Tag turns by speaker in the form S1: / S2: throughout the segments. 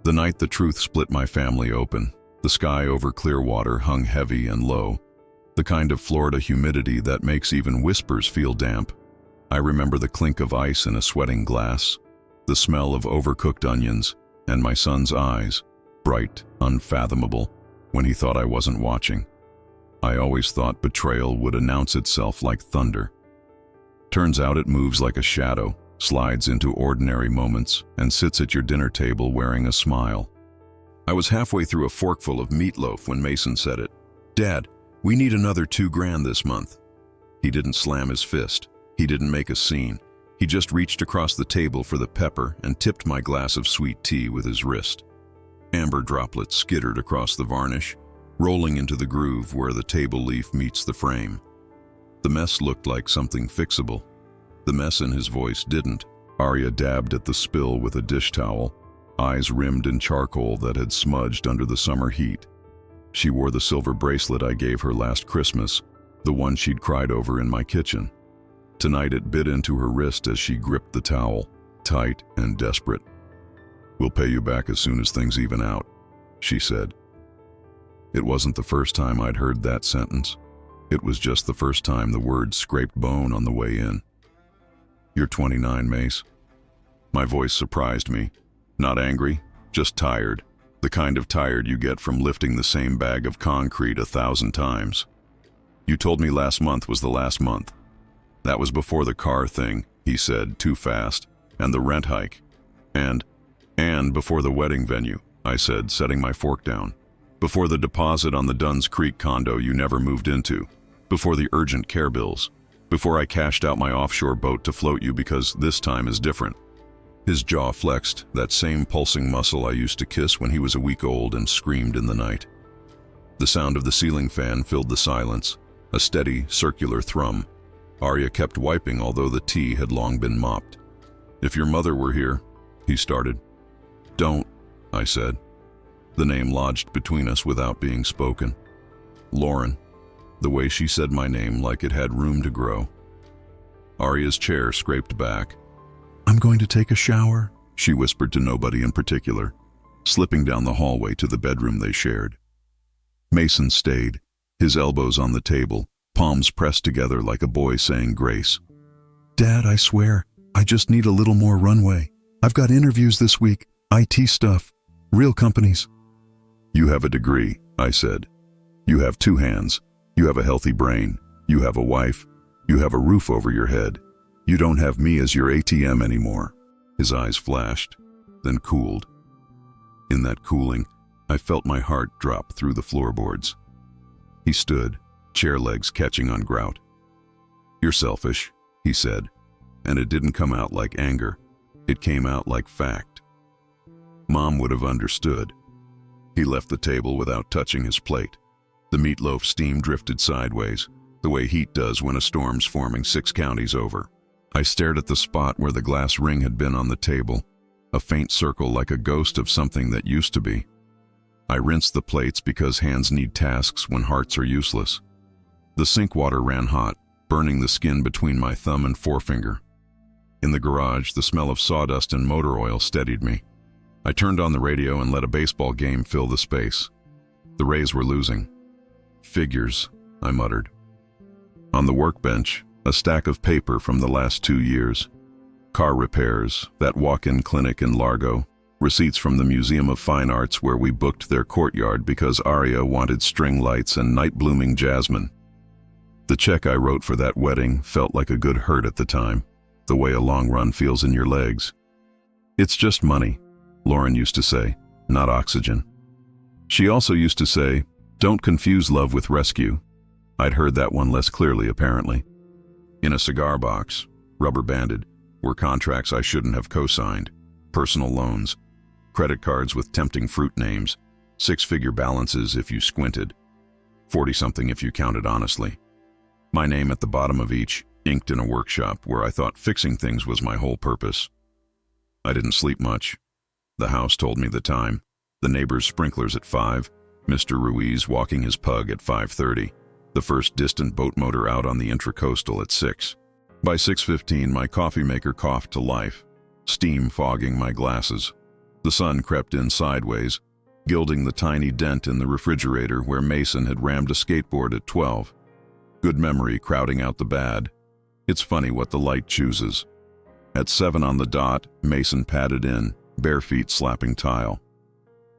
S1: The night the truth split my family open, the sky over Clearwater hung heavy and low, the kind of Florida humidity that makes even whispers feel damp. I remember the clink of ice in a sweating glass, the smell of overcooked onions, and my son's eyes, bright, unfathomable, when he thought I wasn't watching. I always thought betrayal would announce itself like thunder. Turns out it moves like a shadow, slides into ordinary moments, and sits at your dinner table wearing a smile. I was halfway through a forkful of meatloaf when Mason said it. "Dad, we need another $2,000 this month." He didn't slam his fist. He didn't make a scene. He just reached across the table for the pepper and tipped my glass of sweet tea with his wrist. Amber droplets skittered across the varnish, rolling into the groove where the table leaf meets the frame. The mess looked like something fixable. The mess in his voice didn't. Arya dabbed at the spill with a dish towel, eyes rimmed in charcoal that had smudged under the summer heat. She wore the silver bracelet I gave her last Christmas, the one she'd cried over in my kitchen. Tonight it bit into her wrist as she gripped the towel, tight and desperate. "We'll pay you back as soon as things even out," she said. It wasn't the first time I'd heard that sentence. It was just the first time the words scraped bone on the way in. "You're 29, Mace." My voice surprised me. Not angry, just tired. The kind of tired you get from lifting the same bag of concrete 1,000 times. "You told me last month was the last month." "That was before the car thing," he said, too fast, "and the rent hike. And before the wedding venue," I said, setting my fork down. "Before the deposit on the Dunn's Creek condo you never moved into. Before the urgent care bills. Before I cashed out my offshore boat to float you because this time is different." His jaw flexed, that same pulsing muscle I used to kiss when he was a week old and screamed in the night. The sound of the ceiling fan filled the silence, a steady, circular thrum. Arya kept wiping although the tea had long been mopped. "If your mother were here," he started. "Don't," I said. The name lodged between us without being spoken. Lauren. The way she said my name like it had room to grow. Arya's chair scraped back. "I'm going to take a shower," she whispered to nobody in particular, slipping down the hallway to the bedroom they shared. Mason stayed, his elbows on the table, palms pressed together like a boy saying grace. "Dad, I swear, I just need a little more runway. I've got interviews this week, IT stuff, real companies." "You have a degree," I said. "You have 2 hands. You have a healthy brain. You have a wife. You have a roof over your head. You don't have me as your ATM anymore." His eyes flashed, then cooled. In that cooling, I felt my heart drop through the floorboards. He stood, chair legs catching on grout. "You're selfish," he said, and it didn't come out like anger. It came out like fact. Mom would have understood. He left the table without touching his plate. The meatloaf steam drifted sideways, the way heat does when a storm's forming 6 counties over. I stared at the spot where the glass ring had been on the table, a faint circle like a ghost of something that used to be. I rinsed the plates because hands need tasks when hearts are useless. The sink water ran hot, burning the skin between my thumb and forefinger. In the garage, the smell of sawdust and motor oil steadied me. I turned on the radio and let a baseball game fill the space. The Rays were losing. "Figures," I muttered. On the workbench, a stack of paper from the last 2 years. Car repairs, that walk-in clinic in Largo, receipts from the Museum of Fine Arts where we booked their courtyard because Arya wanted string lights and night-blooming jasmine. The check I wrote for that wedding felt like a good hurt at the time, the way a long run feels in your legs. "It's just money," Lauren used to say, "not oxygen." She also used to say, "Don't confuse love with rescue." I'd heard that one less clearly, apparently. In a cigar box, rubber-banded, were contracts I shouldn't have co-signed, personal loans, credit cards with tempting fruit names, 6-figure balances if you squinted, 40-something if you counted honestly. My name at the bottom of each, inked in a workshop where I thought fixing things was my whole purpose. I didn't sleep much. The house told me the time, the neighbor's sprinklers at 5, Mr. Ruiz walking his pug at 5:30, the first distant boat motor out on the intracoastal at 6. By 6:15, my coffee maker coughed to life, steam fogging my glasses. The sun crept in sideways, gilding the tiny dent in the refrigerator where Mason had rammed a skateboard at 12. Good memory crowding out the bad. It's funny what the light chooses. At 7 on the dot, Mason padded in, bare feet slapping tile.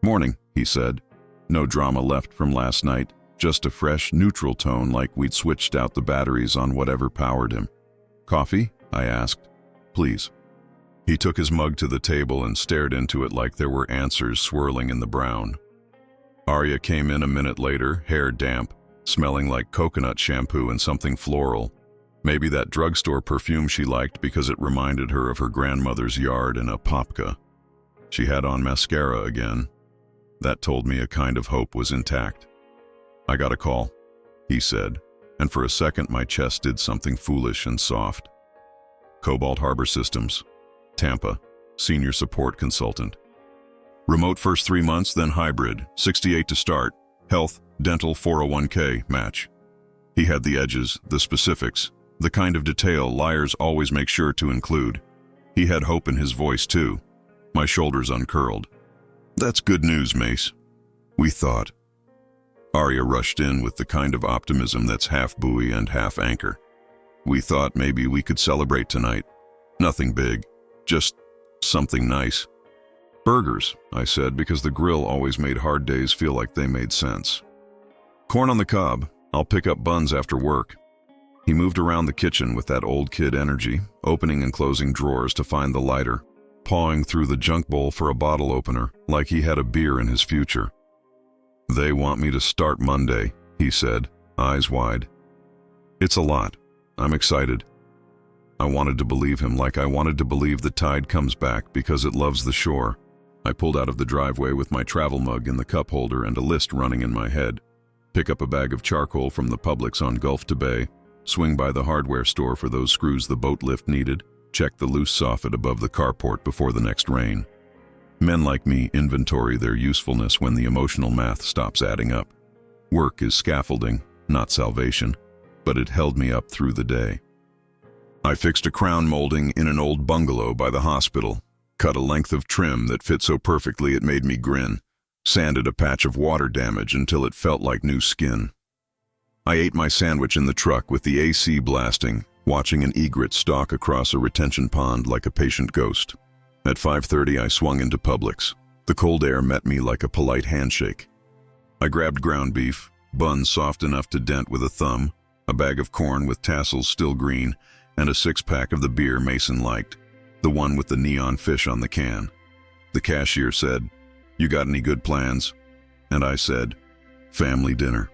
S1: "Morning," he said. No drama left from last night, just a fresh, neutral tone like we'd switched out the batteries on whatever powered him. "Coffee?" I asked. "Please." He took his mug to the table and stared into it like there were answers swirling in the brown. Arya came in a minute later, hair damp, smelling like coconut shampoo and something floral. Maybe that drugstore perfume she liked because it reminded her of her grandmother's yard in Apopka. She had on mascara again. That told me a kind of hope was intact. "I got a call," he said, and for a second my chest did something foolish and soft. Cobalt Harbor Systems, Tampa, Senior Support Consultant. Remote first 3 months, then hybrid, 68 to start, health, dental, 401k, match. He had the edges, the specifics, the kind of detail liars always make sure to include. He had hope in his voice too. My shoulders uncurled. "That's good news, Mace," we thought. Arya rushed in with the kind of optimism that's half buoy and half anchor. "We thought maybe we could celebrate tonight. Nothing big, just something nice." "Burgers," I said, because the grill always made hard days feel like they made sense. "Corn on the cob. I'll pick up buns after work." He moved around the kitchen with that old kid energy, opening and closing drawers to find the lighter, pawing through the junk bowl for a bottle opener, like he had a beer in his future. "They want me to start Monday," he said, eyes wide. "It's a lot. I'm excited." I wanted to believe him like I wanted to believe the tide comes back because it loves the shore. I pulled out of the driveway with my travel mug in the cup holder and a list running in my head. Pick up a bag of charcoal from the Publix on Gulf to Bay, swing by the hardware store for those screws the boat lift needed, check the loose soffit above the carport before the next rain. Men like me inventory their usefulness when the emotional math stops adding up. Work is scaffolding, not salvation, but it held me up through the day. I fixed a crown molding in an old bungalow by the hospital, cut a length of trim that fit so perfectly it made me grin, sanded a patch of water damage until it felt like new skin. I ate my sandwich in the truck with the AC blasting, watching an egret stalk across a retention pond like a patient ghost. At 5:30 I swung into Publix. The cold air met me like a polite handshake. I grabbed ground beef, buns soft enough to dent with a thumb, a bag of corn with tassels still green, and a 6-pack of the beer Mason liked, the one with the neon fish on the can. The cashier said, "You got any good plans?" And I said, "Family dinner,"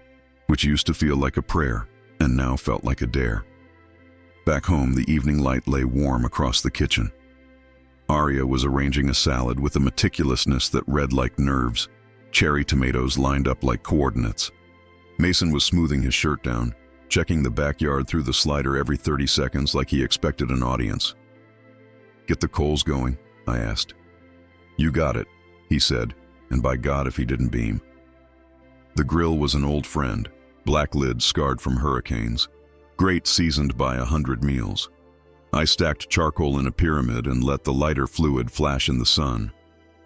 S1: which used to feel like a prayer and now felt like a dare. Back home, the evening light lay warm across the kitchen. Arya was arranging a salad with a meticulousness that read like nerves, cherry tomatoes lined up like coordinates. Mason was smoothing his shirt down, checking the backyard through the slider every 30 seconds like he expected an audience. "Get the coals going?" I asked. "You got it," he said, and by God if he didn't beam. The grill was an old friend, black lid scarred from hurricanes, great seasoned by 100 meals. I stacked charcoal in a pyramid and let the lighter fluid flash in the sun.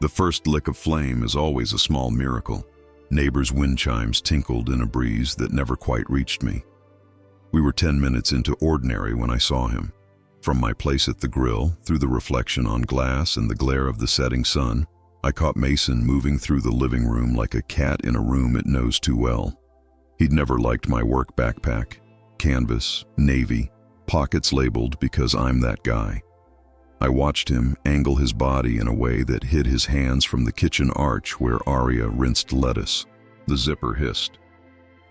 S1: The first lick of flame is always a small miracle. Neighbors' wind chimes tinkled in a breeze that never quite reached me. We were 10 minutes into ordinary when I saw him. From my place at the grill, through the reflection on glass and the glare of the setting sun, I caught Mason moving through the living room like a cat in a room it knows too well. He'd never liked my work backpack, canvas, navy, pockets labeled because I'm that guy. I watched him angle his body in a way that hid his hands from the kitchen arch where Arya rinsed lettuce. The zipper hissed.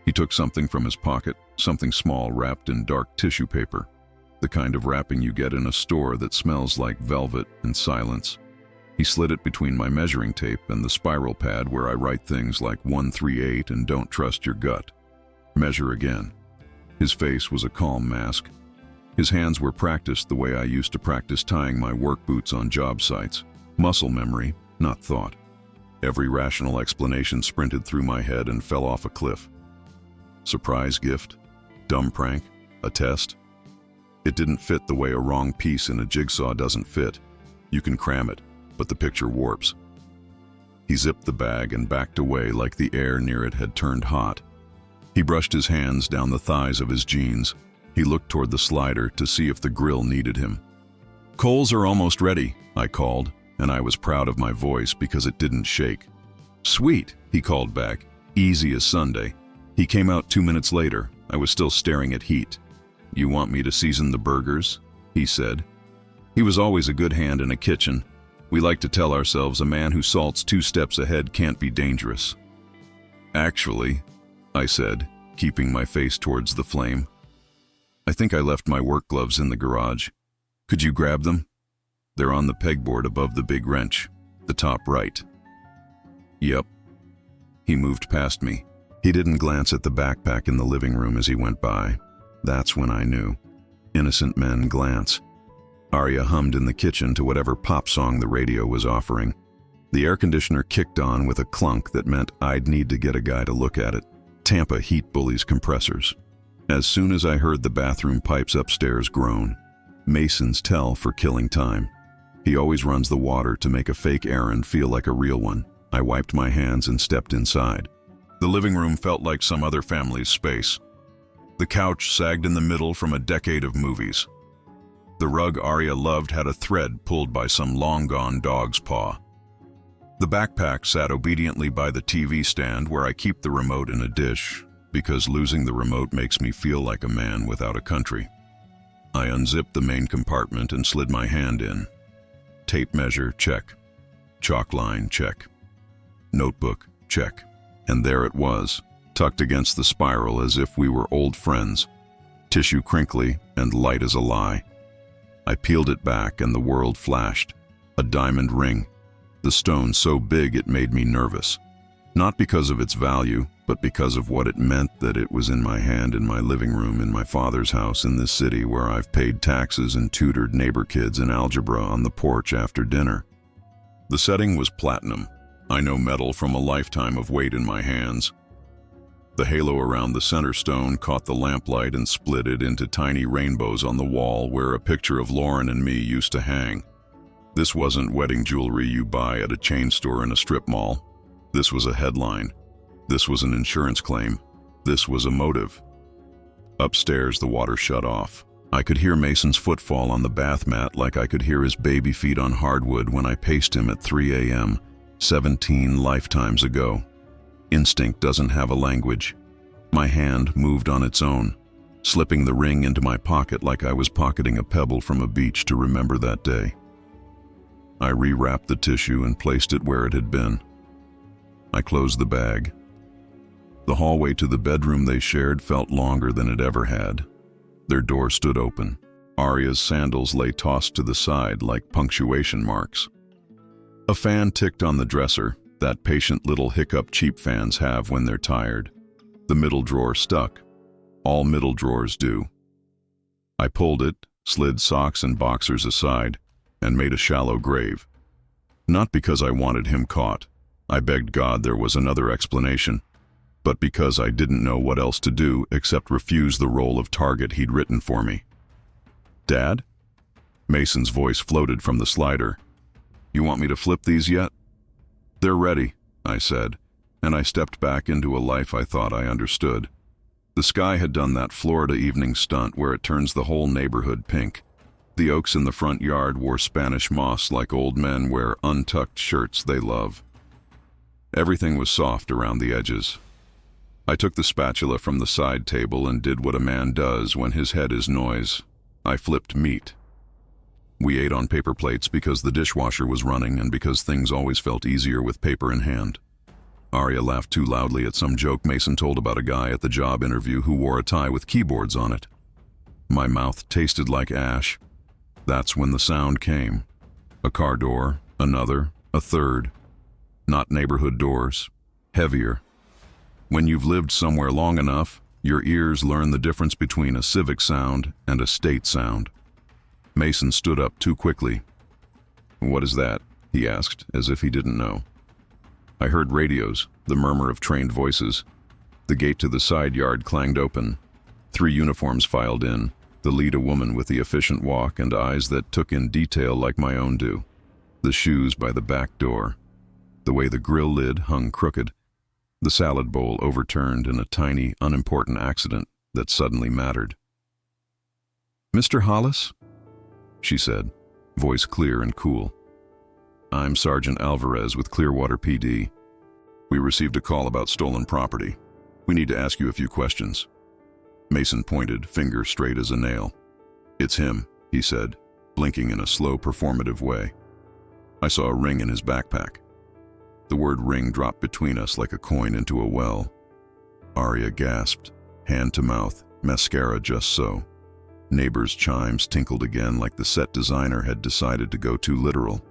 S1: He took something from his pocket, something small wrapped in dark tissue paper, the kind of wrapping you get in a store that smells like velvet and silence. He slid it between my measuring tape and the spiral pad where I write things like 138 and don't trust your gut. Measure again. His face was a calm mask. His hands were practiced the way I used to practice tying my work boots on job sites. Muscle memory, not thought. Every rational explanation sprinted through my head and fell off a cliff. Surprise gift? Dumb prank? A test? It didn't fit the way a wrong piece in a jigsaw doesn't fit. You can cram it, but the picture warps. He zipped the bag and backed away like the air near it had turned hot. He brushed his hands down the thighs of his jeans. He looked toward the slider to see if the grill needed him. "Coals are almost ready," I called, and I was proud of my voice because it didn't shake. "Sweet," he called back, "easy as Sunday." He came out 2 minutes later. I was still staring at heat. "You want me to season the burgers?" he said. He was always a good hand in a kitchen. We like to tell ourselves a man who salts 2 steps ahead can't be dangerous. "Actually," I said, keeping my face towards the flame, "I think I left my work gloves in the garage. Could you grab them? They're on the pegboard above the big wrench, the top right." "Yep." He moved past me. He didn't glance at the backpack in the living room as he went by. That's when I knew. Innocent men glance. Arya hummed in the kitchen to whatever pop song the radio was offering. The air conditioner kicked on with a clunk that meant I'd need to get a guy to look at it. Tampa heat bullies compressors. As soon as I heard the bathroom pipes upstairs groan, Mason's tell for killing time. He always runs the water to make a fake errand feel like a real one. I wiped my hands and stepped inside. The living room felt like some other family's space. The couch sagged in the middle from a decade of movies. The rug Arya loved had a thread pulled by some long-gone dog's paw. The backpack sat obediently by the TV stand where I keep the remote in a dish, because losing the remote makes me feel like a man without a country. I unzipped the main compartment and slid my hand in. Tape measure, check. Chalk line, check. Notebook, check. And there it was, tucked against the spiral as if we were old friends. Tissue crinkly and light as a lie. I peeled it back and the world flashed. A diamond ring. The stone so big it made me nervous. Not because of its value, but because of what it meant that it was in my hand in my living room in my father's house in this city where I've paid taxes and tutored neighbor kids in algebra on the porch after dinner. The setting was platinum. I know metal from a lifetime of weight in my hands. The halo around the center stone caught the lamplight and split it into tiny rainbows on the wall where a picture of Lauren and me used to hang. This wasn't wedding jewelry you buy at a chain store in a strip mall. This was a headline. This was an insurance claim. This was a motive. Upstairs, the water shut off. I could hear Mason's footfall on the bath mat like I could hear his baby feet on hardwood when I paced him at 3 a.m., 17 lifetimes ago. Instinct doesn't have a language. My hand moved on its own, slipping the ring into my pocket like I was pocketing a pebble from a beach to remember that day. I rewrapped the tissue and placed it where it had been. I closed the bag. The hallway to the bedroom they shared felt longer than it ever had. Their door stood open. Arya's sandals lay tossed to the side like punctuation marks. A fan ticked on the dresser, that patient little hiccup cheap fans have when they're tired. The middle drawer stuck. All middle drawers do. I pulled it, slid socks and boxers aside, and made a shallow grave. Not because I wanted him caught. I begged God there was another explanation, but because I didn't know what else to do except refuse the role of target he'd written for me. "Dad?" Mason's voice floated from the slider. "You want me to flip these yet?" "They're ready," I said, and I stepped back into a life I thought I understood. The sky had done that Florida evening stunt where it turns the whole neighborhood pink. The oaks in the front yard wore Spanish moss like old men wear untucked shirts they love. Everything was soft around the edges. I took the spatula from the side table and did what a man does when his head is noise. I flipped meat. We ate on paper plates because the dishwasher was running and because things always felt easier with paper in hand. Arya laughed too loudly at some joke Mason told about a guy at the job interview who wore a tie with keyboards on it. My mouth tasted like ash. That's when the sound came. A car door, another, a third. Not neighborhood doors. Heavier. When you've lived somewhere long enough, your ears learn the difference between a civic sound and a state sound. Mason stood up too quickly. "What is that?" he asked, as if he didn't know. I heard radios, the murmur of trained voices. The gate to the side yard clanged open. 3 uniforms filed in, the lead a woman with the efficient walk and eyes that took in detail like my own do. The shoes by the back door. the way the grill lid hung crooked, the salad bowl overturned in a tiny, unimportant accident that suddenly mattered. "Mr. Hollis?" she said, voice clear and cool. "I'm Sergeant Alvarez with Clearwater PD. We received a call about stolen property. We need to ask you a few questions." Mason pointed, finger straight as a nail. "It's him," he said, blinking in a slow, performative way. I saw a ring in his backpack. The word ring dropped between us like a coin into a well. Aria gasped, hand to mouth, mascara just so. Neighbors' chimes tinkled again like the set designer had decided to go too literal.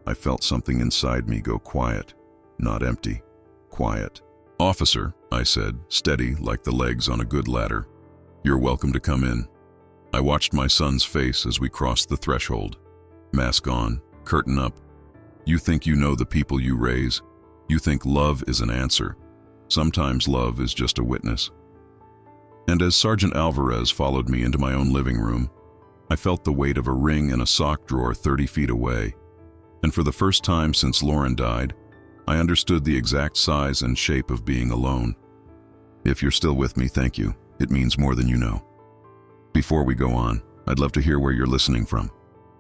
S1: I felt something inside me go quiet, not empty, quiet. "Officer," I said, steady like the legs on a good ladder. "You're welcome to come in." I watched my son's face as we crossed the threshold. Mask on, curtain up. You think you know the people you raise. You think love is an answer. Sometimes love is just a witness. And as Sergeant Alvarez followed me into my own living room, I felt the weight of a ring in a sock drawer 30 feet away. And for the first time since Lauren died, I understood the exact size and shape of being alone. If you're still with me, thank you. It means more than you know. Before we go on, I'd love to hear where you're listening from.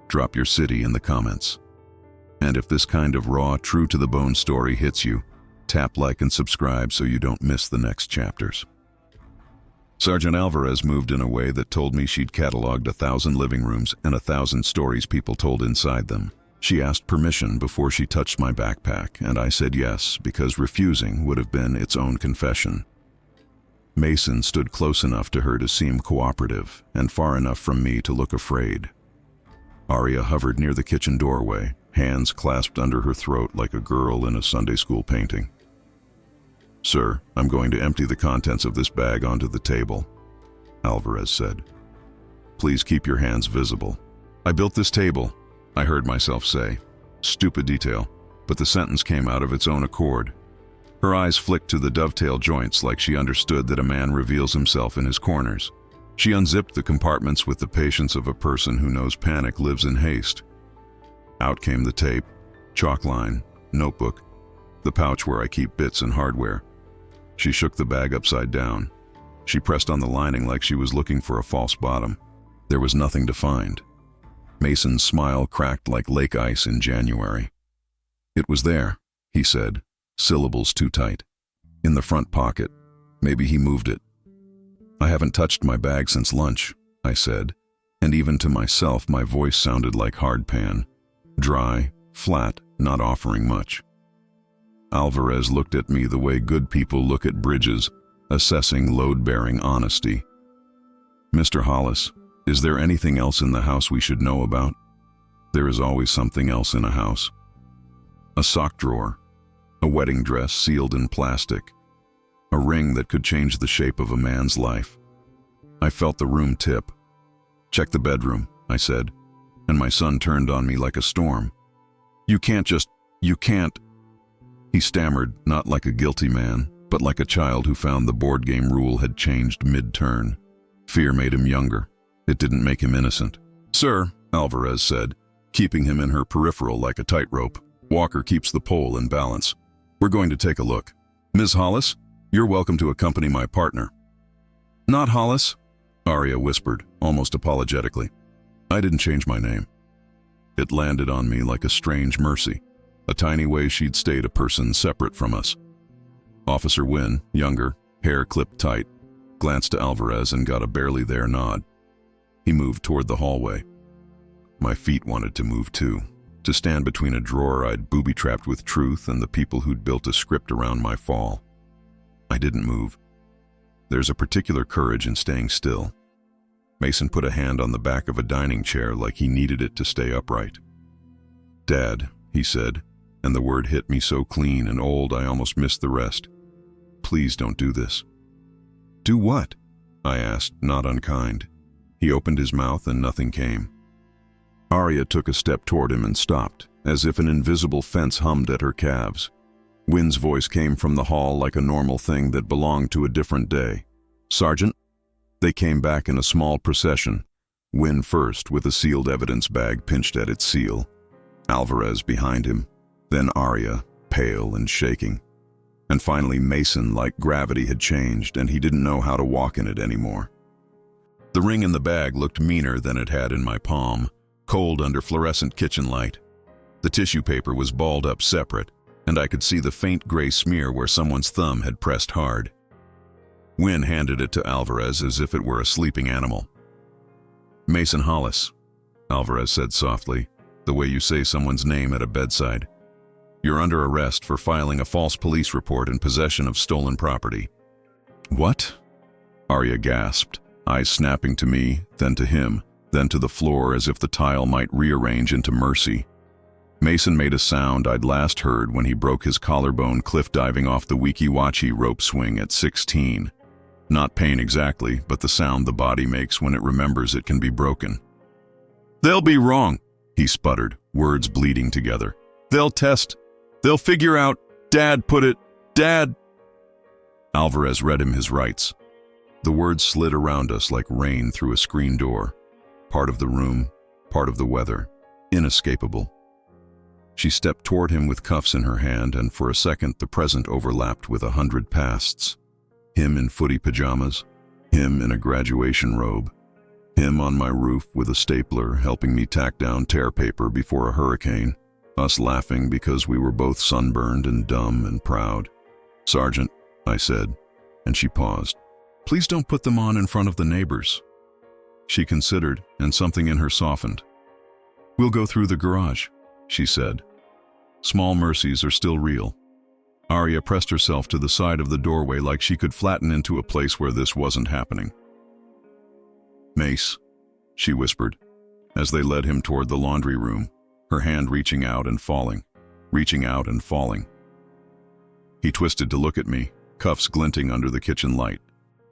S1: Drop your city in the comments. And if this kind of raw, true-to-the-bone story hits you, tap like and subscribe so you don't miss the next chapters. Sergeant Alvarez moved in a way that told me she'd cataloged 1,000 living rooms and 1,000 stories people told inside them. She asked permission before she touched my backpack, and I said yes, because refusing would have been its own confession. Mason stood close enough to her to seem cooperative, and far enough from me to look afraid. Aria hovered near the kitchen doorway, hands clasped under her throat like a girl in a Sunday school painting. "Sir, I'm going to empty the contents of this bag onto the table," Alvarez said. "Please keep your hands visible." "I built this table," I heard myself say. Stupid detail, but the sentence came out of its own accord. Her eyes flicked to the dovetail joints like she understood that a man reveals himself in his corners. She unzipped the compartments with the patience of a person who knows panic lives in haste. Out came the tape, chalk line, notebook, the pouch where I keep bits and hardware. She shook the bag upside down. She pressed on the lining like she was looking for a false bottom. There was nothing to find. Mason's smile cracked like lake ice in January. "It was there," he said, syllables too tight. "In the front pocket. Maybe he moved it." "I haven't touched my bag since lunch," I said, and even to myself my voice sounded like hardpan. Dry, flat, not offering much. Alvarez looked at me the way good people look at bridges, assessing load-bearing honesty. "Mr. Hollis, is there anything else in the house we should know about?" There is always something else in a house. A sock drawer, a wedding dress sealed in plastic, a ring that could change the shape of a man's life. I felt the room tip. "Check the bedroom," I said, and my son turned on me like a storm. You can't." He stammered, not like a guilty man, but like a child who found the board game rule had changed mid-turn. Fear made him younger. It didn't make him innocent. "Sir," Alvarez said, keeping him in her peripheral like a tightrope. "Walker keeps the pole in balance. We're going to take a look. Ms. Hollis, you're welcome to accompany my partner." "Not Hollis," Aria whispered, almost apologetically. I didn't change my name. It landed on me like a strange mercy, a tiny way she'd stayed a person separate from us. Officer Wynn, younger, hair clipped tight, glanced to Alvarez and got a barely there nod. He moved toward the hallway. My feet wanted to move too, to stand between a drawer I'd booby-trapped with truth and the people who'd built a script around my fall. I didn't move. There's a particular courage in staying still. Mason put a hand on the back of a dining chair like he needed it to stay upright. "Dad," he said, and the word hit me so clean and old I almost missed the rest. "Please don't do this." "Do what?" I asked, not unkind. He opened his mouth and nothing came. Aria took a step toward him and stopped, as if an invisible fence hummed at her calves. Wynn's voice came from the hall like a normal thing that belonged to a different day. "Sergeant?" They came back in a small procession, Wynn first with a sealed evidence bag pinched at its seal, Alvarez behind him, then Aria, pale and shaking. And finally Mason, like gravity, had changed, and he didn't know how to walk in it anymore. The ring in the bag looked meaner than it had in my palm, cold under fluorescent kitchen light. The tissue paper was balled up separate, and I could see the faint gray smear where someone's thumb had pressed hard. Wynne handed it to Alvarez as if it were a sleeping animal. "Mason Hollis," Alvarez said softly, the way you say someone's name at a bedside. "You're under arrest for filing a false police report and possession of stolen property." "What?" Arya gasped, eyes snapping to me, then to him, then to the floor as if the tile might rearrange into mercy. Mason made a sound I'd last heard when he broke his collarbone cliff-diving off the Weeki-Wachi rope swing at 16. Not pain exactly, but the sound the body makes when it remembers it can be broken. "They'll be wrong," he sputtered, words bleeding together. "They'll test. They'll figure out. Dad put it. Dad." Alvarez read him his rights. The words slid around us like rain through a screen door. Part of the room, part of the weather. Inescapable. She stepped toward him with cuffs in her hand, and for a second the present overlapped with 100 pasts. Him in footy pajamas, him in a graduation robe, him on my roof with a stapler helping me tack down tear paper before a hurricane, us laughing because we were both sunburned and dumb and proud. "Sergeant," I said, and she paused. "Please don't put them on in front of the neighbors." She considered, and something in her softened. "We'll go through the garage," she said. "Small mercies are still real." Arya pressed herself to the side of the doorway like she could flatten into a place where this wasn't happening. "Mace," she whispered, as they led him toward the laundry room, her hand reaching out and falling, reaching out and falling. He twisted to look at me, cuffs glinting under the kitchen light.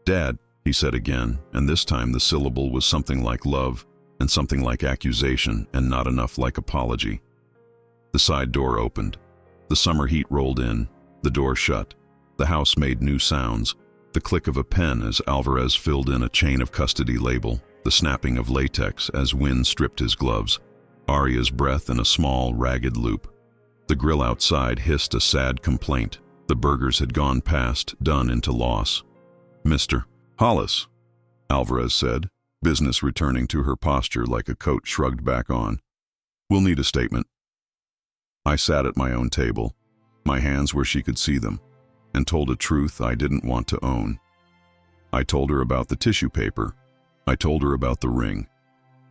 S1: "Dad," he said again, and this time the syllable was something like love, and something like accusation, and not enough like apology. The side door opened. The summer heat rolled in. The door shut. The house made new sounds. The click of a pen as Alvarez filled in a chain of custody label. The snapping of latex as Wynne stripped his gloves. Arya's breath in a small, ragged loop. The grill outside hissed a sad complaint. The burgers had gone past, done into loss. "Mr. Hollis," Alvarez said, business returning to her posture like a coat shrugged back on. "We'll need a statement." I sat at my own table, my hands where she could see them, and told a truth I didn't want to own. I told her about the tissue paper. I told her about the ring.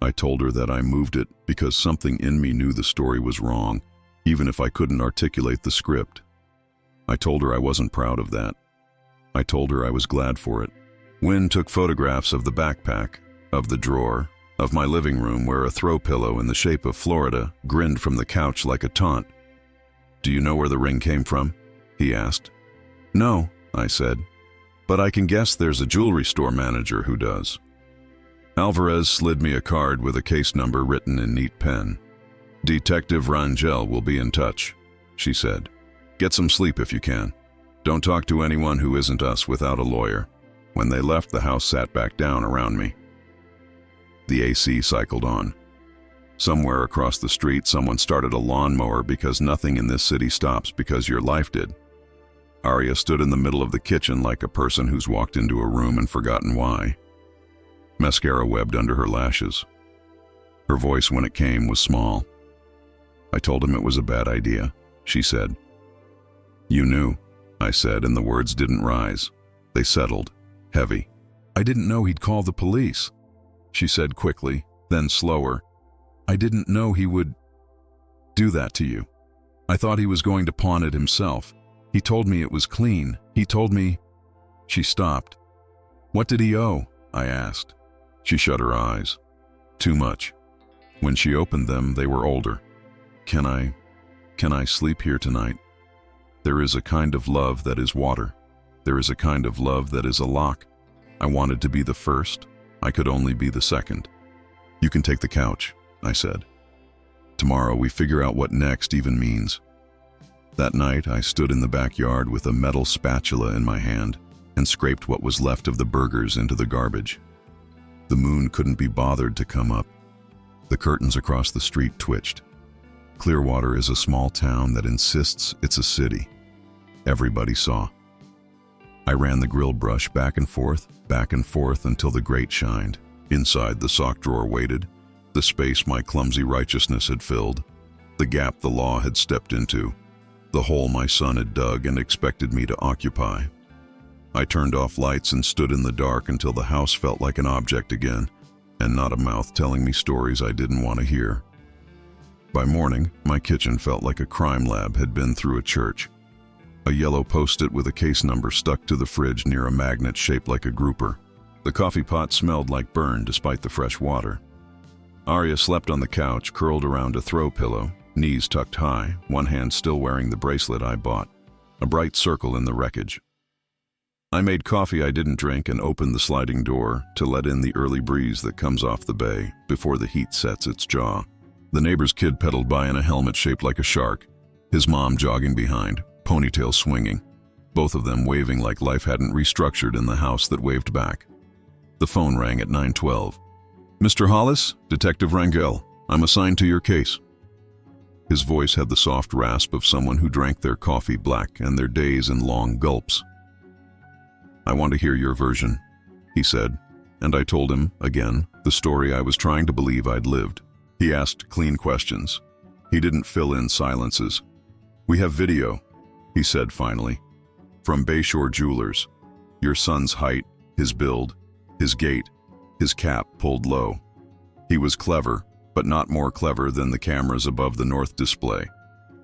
S1: I told her that I moved it because something in me knew the story was wrong, even if I couldn't articulate the script. I told her I wasn't proud of that. I told her I was glad for it. Wynne took photographs of the backpack, of the drawer, of my living room where a throw pillow in the shape of Florida grinned from the couch like a taunt. "Do you know where the ring came from?" he asked. "No," I said, "but I can guess there's a jewelry store manager who does." Alvarez slid me a card with a case number written in neat pen. "Detective Rangel will be in touch," she said. "Get some sleep if you can. Don't talk to anyone who isn't us without a lawyer." When they left, the house sat back down around me. The AC cycled on. Somewhere across the street, someone started a lawnmower because nothing in this city stops because your life did. Arya stood in the middle of the kitchen like a person who's walked into a room and forgotten why. Mascara webbed under her lashes. Her voice, when it came, was small. "I told him it was a bad idea," she said. "You knew," I said, and the words didn't rise. They settled, heavy. "I didn't know he'd call the police," she said quickly, then slower. "I didn't know he would do that to you. I thought he was going to pawn it himself. He told me it was clean. He told me—" She stopped. "What did he owe?" I asked. She shut her eyes. Too much. When she opened them, they were older. Can I sleep here tonight? There is a kind of love that is water. There is a kind of love that is a lock. I wanted to be the first. I could only be the second. You can take the couch, I said. Tomorrow we figure out what next even means. That night I stood in the backyard with a metal spatula in my hand and scraped what was left of the burgers into the garbage. The moon couldn't be bothered to come up. The curtains across the street twitched. Clearwater is a small town that insists it's a city. Everybody saw. I ran the grill brush back and forth until the grate shined. Inside, the sock drawer waited, the space my clumsy righteousness had filled, the gap the law had stepped into, the hole my son had dug and expected me to occupy. I turned off lights and stood in the dark until the house felt like an object again, and not a mouth telling me stories I didn't want to hear. By morning, my kitchen felt like a crime lab had been through a church. A yellow post-it with a case number stuck to the fridge near a magnet shaped like a grouper. The coffee pot smelled like burn despite the fresh water. Arya slept on the couch, curled around a throw pillow, knees tucked high, one hand still wearing the bracelet I bought, a bright circle in the wreckage. I made coffee I didn't drink and opened the sliding door to let in the early breeze that comes off the bay before the heat sets its jaw. The neighbor's kid pedaled by in a helmet shaped like a shark, his mom jogging behind, ponytail swinging, both of them waving like life hadn't restructured in the house that waved back. The phone rang at 9:12. "Mr. Hollis, Detective Rangel, I'm assigned to your case." His voice had the soft rasp of someone who drank their coffee black and their days in long gulps. "I want to hear your version," he said, and I told him, again, the story I was trying to believe I'd lived. He asked clean questions. He didn't fill in silences. "We have video," he said finally, "from Bayshore Jewelers. Your son's height, his build, his gait, his cap pulled low. He was clever, but not more clever than the cameras above the north display.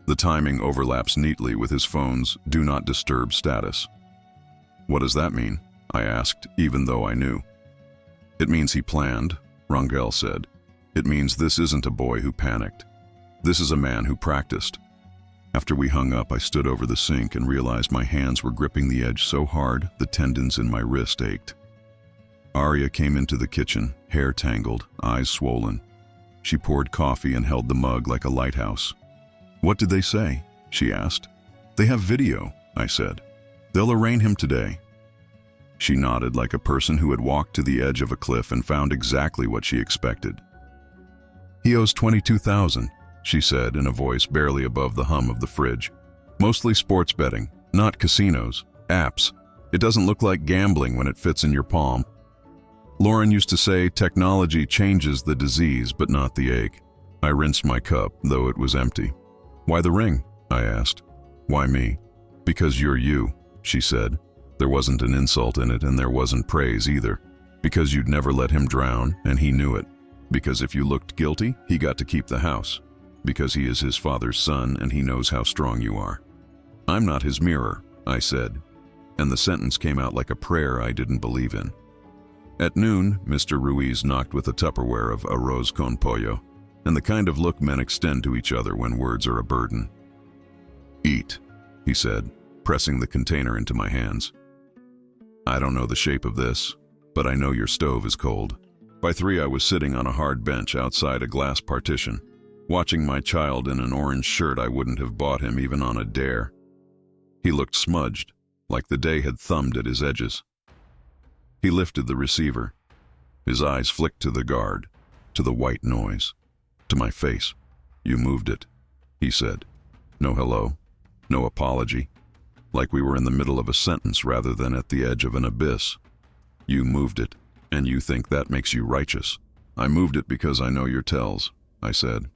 S1: The timing overlaps neatly with his phone's do not disturb status." "What does that mean?" I asked, even though I knew. "It means he planned," Rangel said. "It means this isn't a boy who panicked. This is a man who practiced." After we hung up, I stood over the sink and realized my hands were gripping the edge so hard the tendons in my wrist ached. Arya came into the kitchen, hair tangled, eyes swollen. She poured coffee and held the mug like a lighthouse. "What did they say?" she asked. "They have video," I said. "They'll arraign him today." She nodded like a person who had walked to the edge of a cliff and found exactly what she expected. "He owes $22,000, she said in a voice barely above the hum of the fridge. "Mostly sports betting, not casinos, apps. It doesn't look like gambling when it fits in your palm. Lauren used to say technology changes the disease but not the ache." I rinsed my cup, though it was empty. "Why the ring?" I asked. "Why me?" "Because you're you," she said. There wasn't an insult in it and there wasn't praise either. "Because you'd never let him drown and he knew it. Because if you looked guilty, he got to keep the house. Because he is his father's son and he knows how strong you are." "I'm not his mirror," I said, and the sentence came out like a prayer I didn't believe in. At noon, Mr. Ruiz knocked with a Tupperware of arroz con pollo, and the kind of look men extend to each other when words are a burden. "Eat," he said, pressing the container into my hands. "I don't know the shape of this, but I know your stove is cold." By 3, I was sitting on a hard bench outside a glass partition, watching my child in an orange shirt I wouldn't have bought him even on a dare. He looked smudged, like the day had thumbed at his edges. He lifted the receiver. His eyes flicked to the guard, to the white noise, to my face. "You moved it," he said. No hello, no apology, like we were in the middle of a sentence rather than at the edge of an abyss. "You moved it, and you think that makes you righteous." "I moved it because I know your tells," I said.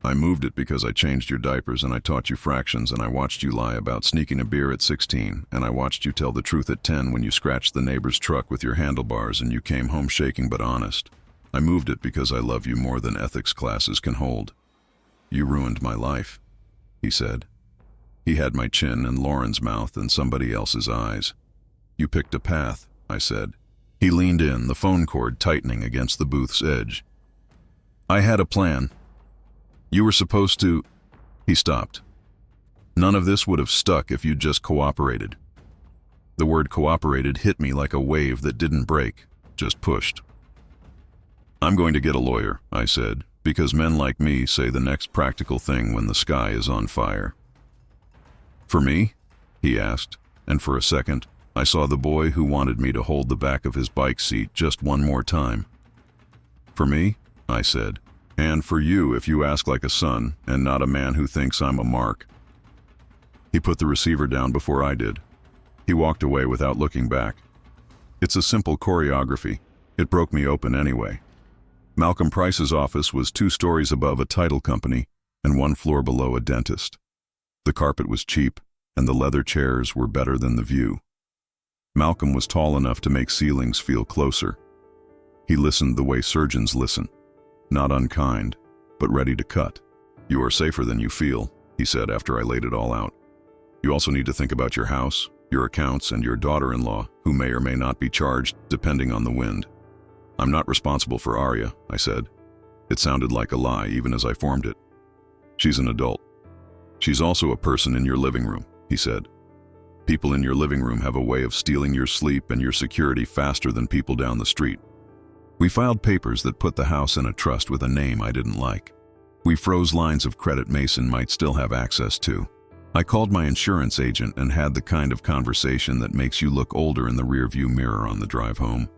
S1: "I moved it because I changed your diapers and I taught you fractions and I watched you lie about sneaking a beer at 16 and I watched you tell the truth at 10 when you scratched the neighbor's truck with your handlebars and you came home shaking but honest. I moved it because I love you more than ethics classes can hold." "You ruined my life," he said. He had my chin and Lauren's mouth and somebody else's eyes. "You picked a path," I said. He leaned in, the phone cord tightening against the booth's edge. "I had a plan. You were supposed to—" He stopped. "None of this would have stuck if you'd just cooperated." The word cooperated hit me like a wave that didn't break, just pushed. "I'm going to get a lawyer," I said, "because men like me say the next practical thing when the sky is on fire." "For me?" he asked, and for a second, I saw the boy who wanted me to hold the back of his bike seat just one more time. "For me?" I said, And for you if you ask like a son and not a man who thinks I'm a mark." He put the receiver down before I did. He walked away without looking back. It's a simple choreography. It broke me open anyway. Malcolm Price's office was 2 stories above a title company and 1 floor below a dentist. The carpet was cheap, and the leather chairs were better than the view. Malcolm was tall enough to make ceilings feel closer. He listened the way surgeons listen, not unkind, but ready to cut. "You are safer than you feel," he said after I laid it all out. "You also need to think about your house, your accounts, and your daughter-in-law, who may or may not be charged, depending on the wind." "I'm not responsible for Arya," I said. It sounded like a lie, even as I formed it. "She's an adult. She's also a person in your living room," he said. "People in your living room have a way of stealing your sleep and your security faster than people down the street." We filed papers that put the house in a trust with a name I didn't like. We froze lines of credit Mason might still have access to. I called my insurance agent and had the kind of conversation that makes you look older in the rearview mirror on the drive home.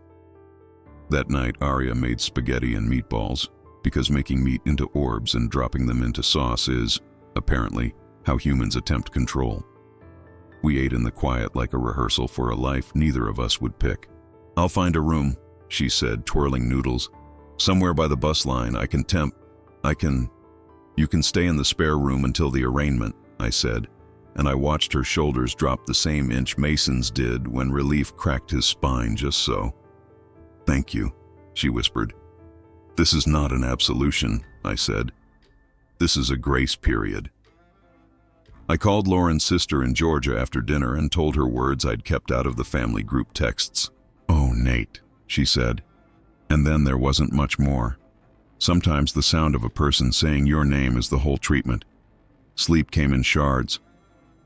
S1: That night, Arya made spaghetti and meatballs, because making meat into orbs and dropping them into sauce is, apparently, how humans attempt control. We ate in the quiet like a rehearsal for a life neither of us would pick. "I'll find a room," she said, twirling noodles. "Somewhere by the bus line. You can stay in the spare room until the arraignment," I said, and I watched her shoulders drop the same inch Mason's did when relief cracked his spine just so. "Thank you," she whispered. "This is not an absolution," I said. "This is a grace period." I called Lauren's sister in Georgia after dinner and told her words I'd kept out of the family group texts. "Oh, Nate," she said. And then there wasn't much more. Sometimes the sound of a person saying your name is the whole treatment. Sleep came in shards.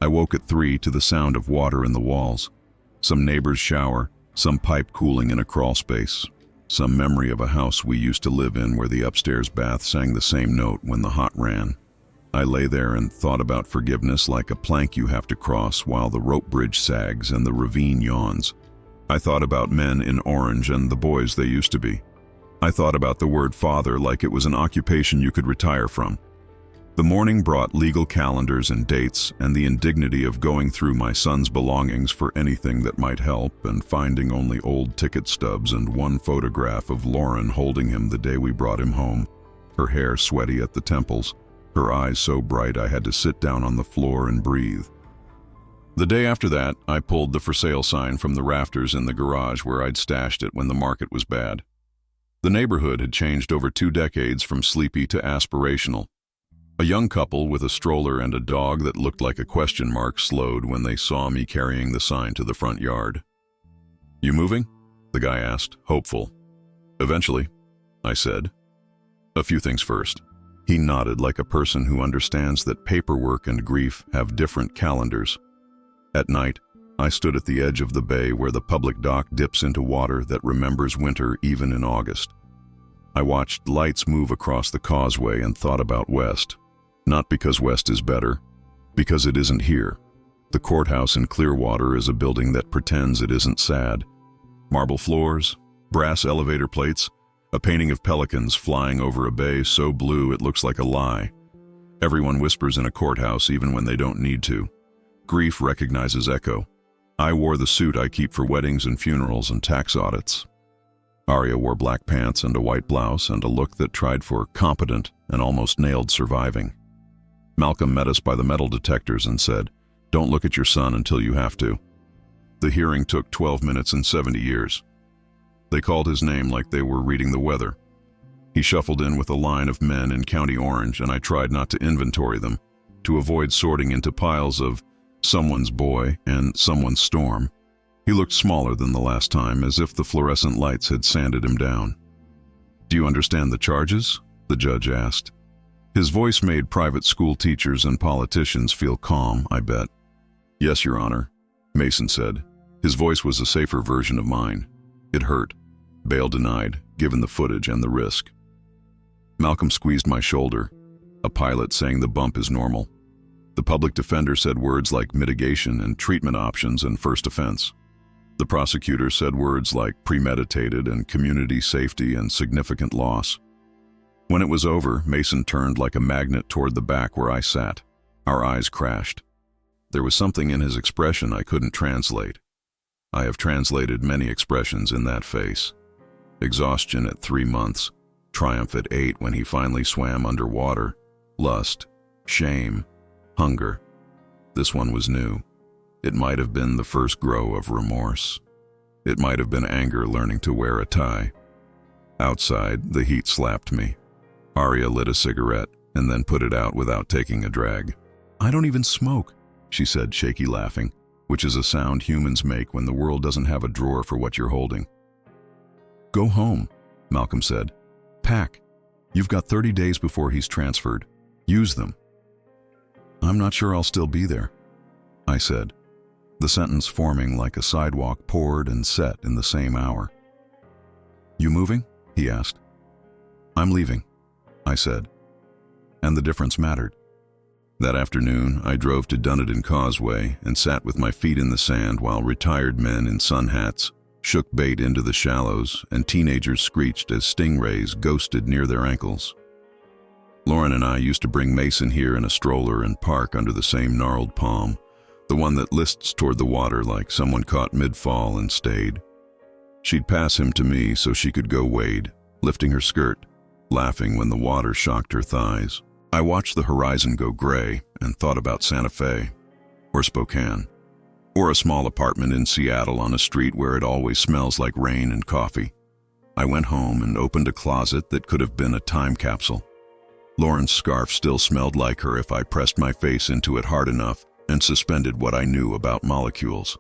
S1: I woke at 3 to the sound of water in the walls. Some neighbor's shower, some pipe cooling in a crawl space. Some memory of a house we used to live in where the upstairs bath sang the same note when the hot ran. I lay there and thought about forgiveness like a plank you have to cross while the rope bridge sags and the ravine yawns. I thought about men in orange and the boys they used to be. I thought about the word father like it was an occupation you could retire from. The morning brought legal calendars and dates and the indignity of going through my son's belongings for anything that might help and finding only old ticket stubs and 1 photograph of Lauren holding him the day we brought him home, her hair sweaty at the temples, her eyes so bright I had to sit down on the floor and breathe. The day after that, I pulled the for sale sign from the rafters in the garage where I'd stashed it when the market was bad. The neighborhood had changed over 2 decades from sleepy to aspirational. A young couple with a stroller and a dog that looked like a question mark slowed when they saw me carrying the sign to the front yard. "You moving?" the guy asked, hopeful. "Eventually," I said. "A few things first." He nodded like a person who understands that paperwork and grief have different calendars. At night, I stood at the edge of the bay where the public dock dips into water that remembers winter even in August. I watched lights move across the causeway and thought about West. Not because West is better, because it isn't here. The courthouse in Clearwater is a building that pretends it isn't sad. Marble floors, brass elevator plates, a painting of pelicans flying over a bay so blue it looks like a lie. Everyone whispers in a courthouse even when they don't need to. Grief recognizes echo. I wore the suit I keep for weddings and funerals and tax audits. Arya wore black pants and a white blouse and a look that tried for competent and almost nailed surviving. Malcolm met us by the metal detectors and said, "Don't look at your son until you have to." The hearing took 12 minutes and 70 years. They called his name like they were reading the weather. He shuffled in with a line of men in County Orange, and I tried not to inventory them, to avoid sorting into piles of someone's boy and someone's storm. He looked smaller than the last time, as if the fluorescent lights had sanded him down. "Do you understand the charges?" the judge asked. His voice made private school teachers and politicians feel calm, I bet. "Yes, Your Honor," Mason said. His voice was a safer version of mine. It hurt. Bail denied, given the footage and the risk. Malcolm squeezed my shoulder, a pilot saying the bump is normal. The public defender said words like mitigation and treatment options and first offense. The prosecutor said words like premeditated and community safety and significant loss. When it was over, Mason turned like a magnet toward the back where I sat. Our eyes crashed. There was something in his expression I couldn't translate. I have translated many expressions in that face. Exhaustion at 3 months, triumph at 8 when he finally swam underwater, lust, shame, hunger. This one was new. It might have been the first grow of remorse. It might have been anger learning to wear a tie. Outside, the heat slapped me. Arya lit a cigarette and then put it out without taking a drag. "I don't even smoke," she said, shaky laughing, which is a sound humans make when the world doesn't have a drawer for what you're holding. "Go home," Malcolm said. "Pack. You've got 30 days before he's transferred. Use them." "I'm not sure I'll still be there," I said, the sentence forming like a sidewalk poured and set in the same hour. "You moving?" he asked. "I'm leaving," I said. And the difference mattered. That afternoon, I drove to Dunedin Causeway and sat with my feet in the sand while retired men in sun hats shook bait into the shallows and teenagers screeched as stingrays ghosted near their ankles. Lauren and I used to bring Mason here in a stroller and park under the same gnarled palm, the one that lists toward the water like someone caught mid-fall and stayed. She'd pass him to me so she could go wade, lifting her skirt, laughing when the water shocked her thighs. I watched the horizon go gray and thought about Santa Fe, or Spokane, or a small apartment in Seattle on a street where it always smells like rain and coffee. I went home and opened a closet that could have been a time capsule. Lauren's scarf still smelled like her if I pressed my face into it hard enough and suspended what I knew about molecules.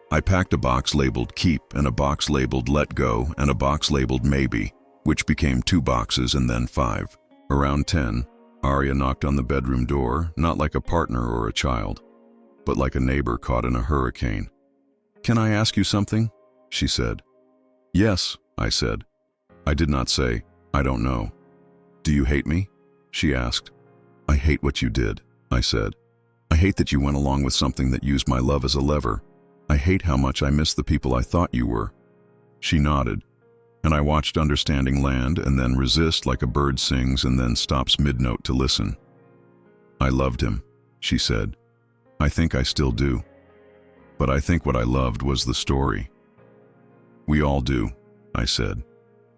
S1: I packed a box labeled Keep and a box labeled Let Go and a box labeled Maybe, which became 2 boxes and then 5. Around 10, Arya knocked on the bedroom door, not like a partner or a child, but like a neighbor caught in a hurricane. "Can I ask you something?" she said. "Yes," I said. I did not say, "I don't know." "Do you hate me?" she asked. "I hate what you did," I said. "I hate that you went along with something that used my love as a lever. I hate how much I miss the people I thought you were." She nodded, and I watched understanding land and then resist like a bird sings and then stops mid-note to listen. "I loved him," she said. "I think I still do. But I think what I loved was the story." "We all do," I said.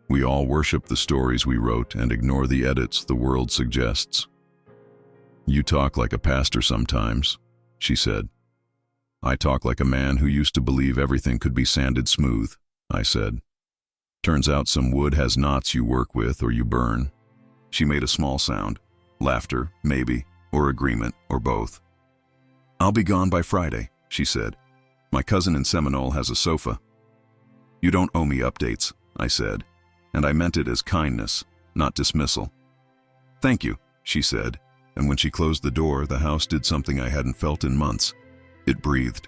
S1: "We all worship the stories we wrote and ignore the edits the world suggests." "You talk like a pastor sometimes," she said. "I talk like a man who used to believe everything could be sanded smooth," I said. "Turns out some wood has knots you work with or you burn." She made a small sound. Laughter, maybe, or agreement, or both. "I'll be gone by Friday," she said. "My cousin in Seminole has a sofa." "You don't owe me updates," I said, and I meant it as kindness, not dismissal. "Thank you," she said, and when she closed the door, the house did something I hadn't felt in months. It breathed.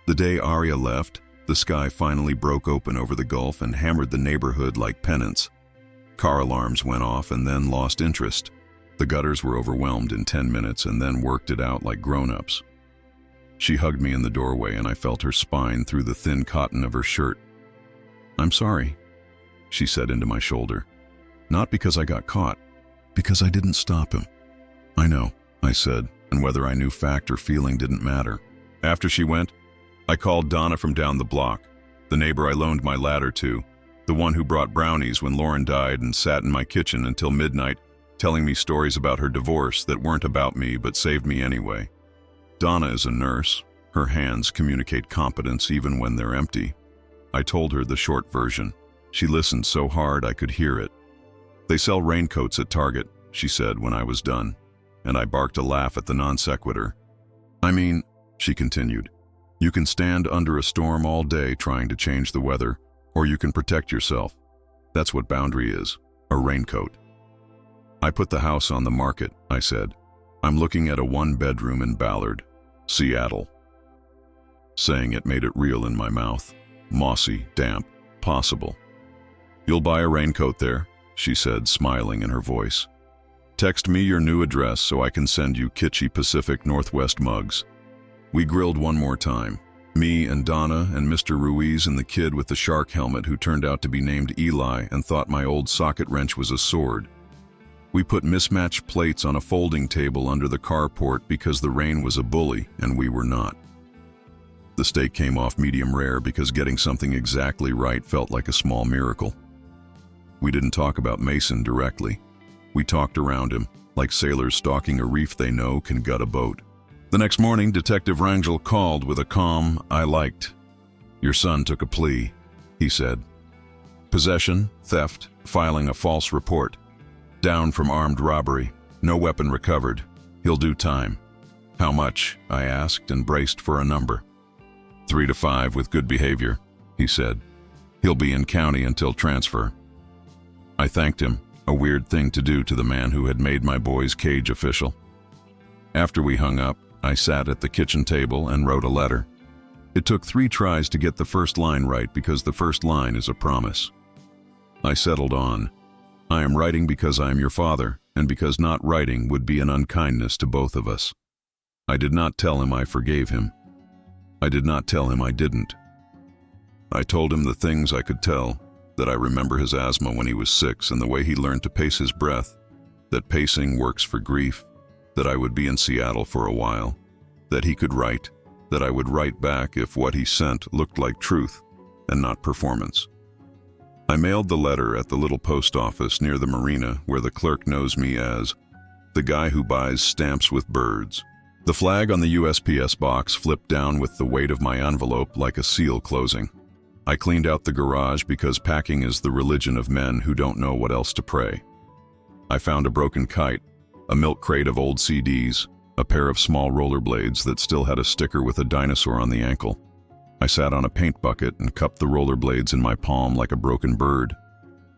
S1: The day Arya left, the sky finally broke open over the Gulf and hammered the neighborhood like penance. Car alarms went off and then lost interest. The gutters were overwhelmed in 10 minutes and then worked it out like grown-ups. She hugged me in the doorway and I felt her spine through the thin cotton of her shirt. "I'm sorry," she said into my shoulder. "Not because I got caught, because I didn't stop him." "I know," I said, and whether I knew fact or feeling didn't matter. After she went, I called Donna from down the block, the neighbor I loaned my ladder to, the one who brought brownies when Lauren died and sat in my kitchen until midnight, telling me stories about her divorce that weren't about me but saved me anyway. Donna is a nurse. Her hands communicate competence even when they're empty. I told her the short version. She listened so hard I could hear it. "They sell raincoats at Target," she said when I was done, and I barked a laugh at the non sequitur. "I mean," she continued, "you can stand under a storm all day trying to change the weather, or you can protect yourself. That's what boundary is, a raincoat." "I put the house on the market," I said. "I'm looking at a 1-bedroom in Ballard, Seattle." Saying it made it real in my mouth. Mossy, damp, possible. "You'll buy a raincoat there," she said, smiling in her voice. "Text me your new address so I can send you kitschy Pacific Northwest mugs." We grilled one more time, Me and Donna and Mr. Ruiz and the kid with the shark helmet who turned out to be named Eli and thought my old socket wrench was a sword. We put mismatched plates on a folding table under the carport because the rain was a bully and we were not. The steak came off medium rare because getting something exactly right felt like a small miracle. We didn't talk about Mason directly. We talked around him, like sailors stalking a reef they know can gut a boat. The next morning, Detective Rangel called with a calm I liked. "Your son took a plea," he said. "Possession, theft, filing a false report. Down from armed robbery, no weapon recovered. He'll do time." "How much?" I asked and braced for a number. 3 to 5 with good behavior, he said. "He'll be in county until transfer." I thanked him, a weird thing to do to the man who had made my boy's cage official. After we hung up, I sat at the kitchen table and wrote a letter. It took 3 tries to get the first line right because the first line is a promise. I settled on, "I am writing because I am your father, and because not writing would be an unkindness to both of us." I did not tell him I forgave him. I did not tell him I didn't. I told him the things I could tell, that I remember his asthma when he was 6 and the way he learned to pace his breath, that pacing works for grief, that I would be in Seattle for a while, that he could write, that I would write back if what he sent looked like truth and not performance. I mailed the letter at the little post office near the marina where the clerk knows me as the guy who buys stamps with birds. The flag on the USPS box flipped down with the weight of my envelope like a seal closing. I cleaned out the garage because packing is the religion of men who don't know what else to pray. I found a broken kite, a milk crate of old CDs, a pair of small rollerblades that still had a sticker with a dinosaur on the ankle. I sat on a paint bucket and cupped the rollerblades in my palm like a broken bird.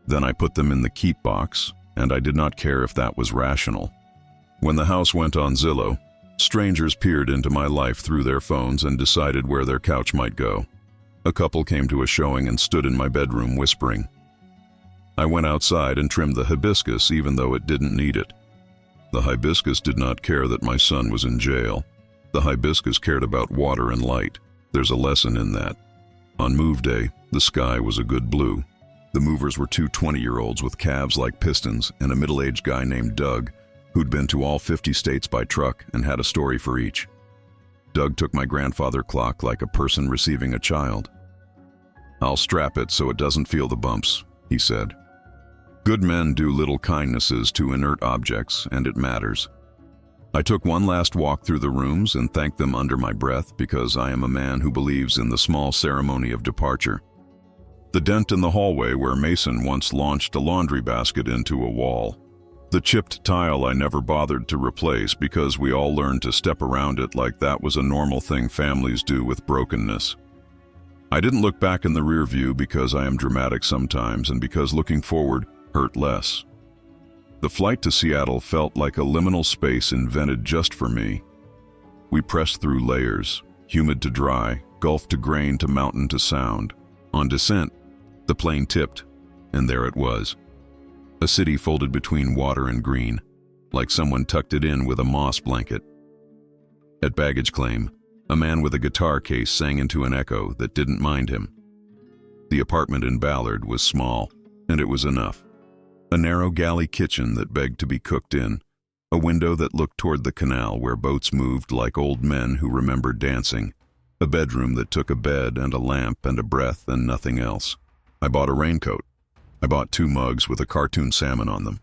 S1: Then I put them in the keep box, and I did not care if that was rational. When the house went on Zillow, strangers peered into my life through their phones and decided where their couch might go. A couple came to a showing and stood in my bedroom whispering. I went outside and trimmed the hibiscus even though it didn't need it. The hibiscus did not care that my son was in jail. The hibiscus cared about water and light. There's a lesson in that. On move day, the sky was a good blue. The movers were 2 20-year-olds with calves like pistons and a middle-aged guy named Doug, who'd been to all 50 states by truck and had a story for each. Doug took my grandfather clock like a person receiving a child. "I'll strap it so it doesn't feel the bumps," he said. Good men do little kindnesses to inert objects, and it matters. I took one last walk through the rooms and thanked them under my breath because I am a man who believes in the small ceremony of departure. The dent in the hallway where Mason once launched a laundry basket into a wall. The chipped tile I never bothered to replace because we all learned to step around it like that was a normal thing families do with brokenness. I didn't look back in the rear view because I am dramatic sometimes and because looking forward hurt less. The flight to Seattle felt like a liminal space invented just for me. We pressed through layers, humid to dry, gulf to grain to mountain to sound. On descent, the plane tipped, and there it was. A city folded between water and green, like someone tucked it in with a moss blanket. At baggage claim, a man with a guitar case sang into an echo that didn't mind him. The apartment in Ballard was small, and it was enough. A narrow galley kitchen that begged to be cooked in, a window that looked toward the canal where boats moved like old men who remembered dancing, a bedroom that took a bed and a lamp and a breath and nothing else. I bought a raincoat. I bought 2 mugs with a cartoon salmon on them.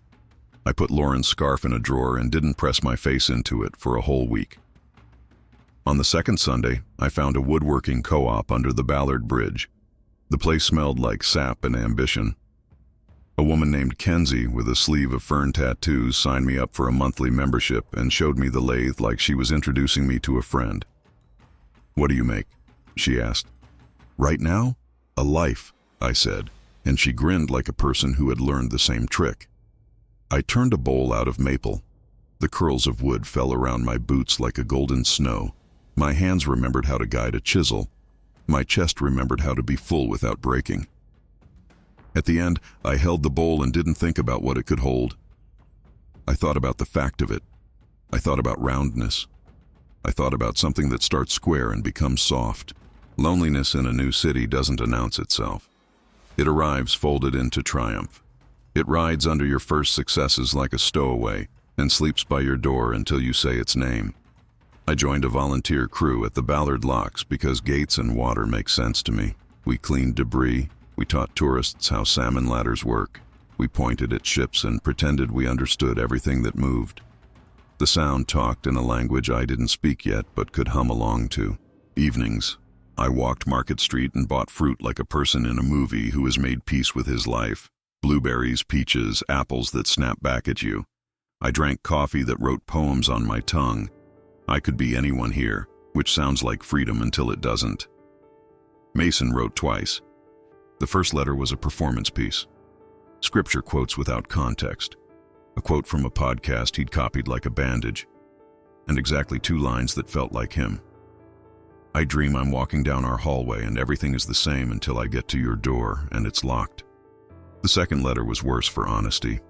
S1: I put Lauren's scarf in a drawer and didn't press my face into it for a whole week. On the second Sunday, I found a woodworking co-op under the Ballard Bridge. The place smelled like sap and ambition. A woman named Kenzie with a sleeve of fern tattoos signed me up for a monthly membership and showed me the lathe like she was introducing me to a friend. "What do you make?" she asked. "Right now? A life," I said, and she grinned like a person who had learned the same trick. I turned a bowl out of maple. The curls of wood fell around my boots like a golden snow. My hands remembered how to guide a chisel. My chest remembered how to be full without breaking. At the end, I held the bowl and didn't think about what it could hold. I thought about the fact of it. I thought about roundness. I thought about something that starts square and becomes soft. Loneliness in a new city doesn't announce itself. It arrives folded into triumph. It rides under your first successes like a stowaway and sleeps by your door until you say its name. I joined a volunteer crew at the Ballard Locks because gates and water make sense to me. We cleaned debris. We taught tourists how salmon ladders work. We pointed at ships and pretended we understood everything that moved. The sound talked in a language I didn't speak yet but could hum along to. Evenings, I walked Market Street and bought fruit like a person in a movie who has made peace with his life. Blueberries, peaches, apples that snap back at you. I drank coffee that wrote poems on my tongue. I could be anyone here, which sounds like freedom until it doesn't. Mason wrote twice. The first letter was a performance piece. Scripture quotes without context. A quote from a podcast he'd copied like a bandage. And exactly 2 lines that felt like him. I dream I'm walking down our hallway and everything is the same until I get to your door and it's locked. The second letter was worse for honesty.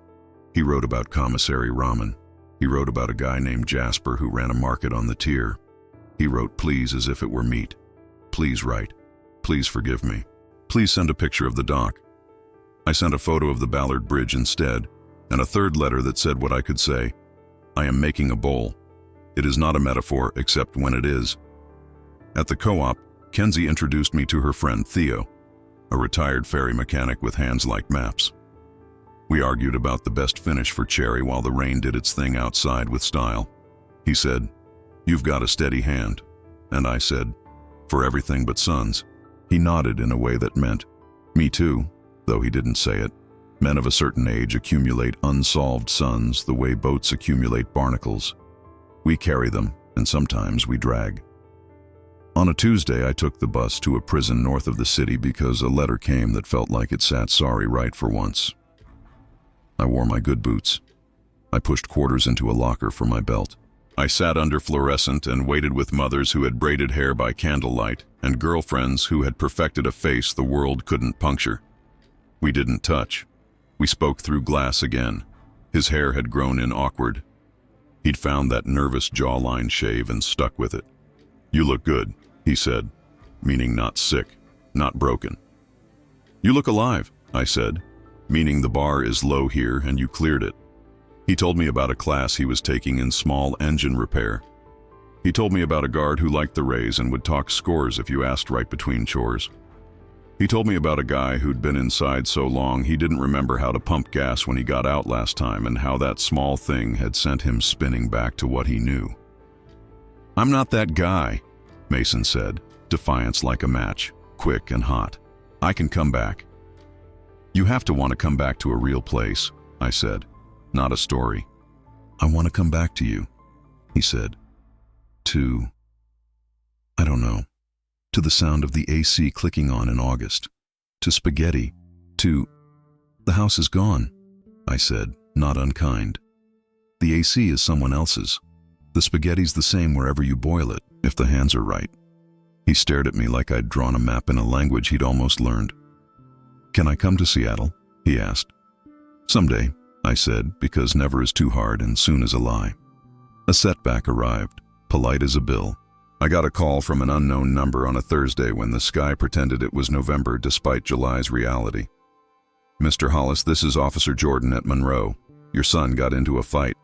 S1: He wrote about commissary ramen. He wrote about a guy named Jasper who ran a market on the tier. He wrote please as if it were meat. Please write. Please forgive me. Please send a picture of the dock. I sent a photo of the Ballard Bridge instead, and a third letter that said what I could say. I am making a bowl. It is not a metaphor, except when it is. At the co-op, Kenzie introduced me to her friend Theo, a retired ferry mechanic with hands like maps. We argued about the best finish for Cherry while the rain did its thing outside with style. He said, "You've got a steady hand." And I said, "For everything but suns." He nodded in a way that meant, "Me too," though he didn't say it. Men of a certain age accumulate unsolved suns the way boats accumulate barnacles. We carry them, and sometimes we drag. On a Tuesday, I took the bus to a prison north of the city because a letter came that felt like it sat sorry right for once. I wore my good boots. I pushed quarters into a locker for my belt. I sat under fluorescent and waited with mothers who had braided hair by candlelight and girlfriends who had perfected a face the world couldn't puncture. We didn't touch. We spoke through glass again. His hair had grown in awkward. He'd found that nervous jawline shave and stuck with it. "You look good," he said, meaning not sick, not broken. "You look alive," I said, meaning the bar is low here and you cleared it. He told me about a class he was taking in small engine repair. He told me about a guard who liked the Rays and would talk scores if you asked right between chores. He told me about a guy who'd been inside so long he didn't remember how to pump gas when he got out last time and how that small thing had sent him spinning back to what he knew. "I'm not that guy," Mason said, defiance like a match, quick and hot. "I can come back." "You have to want to come back to a real place," I said, "not a story." "I want to come back to you," he said. I don't know. To the sound of the AC clicking on in August. To spaghetti. The house is gone, I said, not unkind. The AC is someone else's. The spaghetti's the same wherever you boil it, if the hands are right. He stared at me like I'd drawn a map in a language he'd almost learned. "Can I come to Seattle?" he asked. "Someday," I said, because never is too hard and soon is a lie. A setback arrived, polite as a bill. I got a call from an unknown number on a Thursday when the sky pretended it was November despite July's reality. "Mr. Hollis, this is Officer Jordan at Monroe. Your son got into a fight."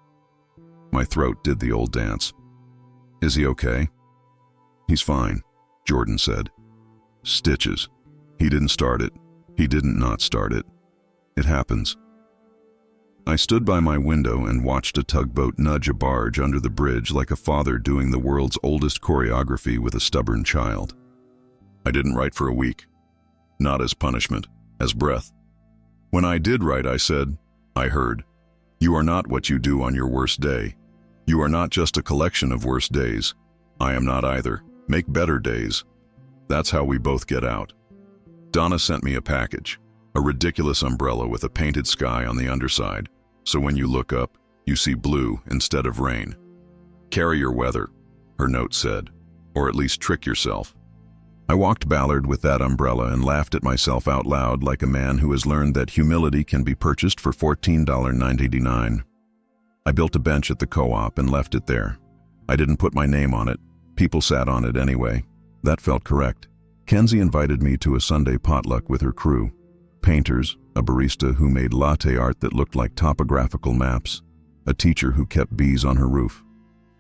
S1: My throat did the old dance. "Is he okay?" "He's fine," Jordan said. "Stitches. He didn't start it. He didn't not start it. It happens." I stood by my window and watched a tugboat nudge a barge under the bridge like a father doing the world's oldest choreography with a stubborn child. I didn't write for a week. Not as punishment, as breath. When I did write, I said, I heard, "You are not what you do on your worst day. You are not just a collection of worst days. I am not either. Make better days." That's how we both get out. Donna sent me a package, a ridiculous umbrella with a painted sky on the underside. So when you look up, you see blue instead of rain. "Carry your weather," her note said, "or at least trick yourself." I walked Ballard with that umbrella and laughed at myself out loud like a man who has learned that humility can be purchased for $14.99. I built a bench at the co-op and left it there. I didn't put my name on it. People sat on it anyway. That felt correct. Kenzie invited me to a Sunday potluck with her crew. Painters, a barista who made latte art that looked like topographical maps, a teacher who kept bees on her roof.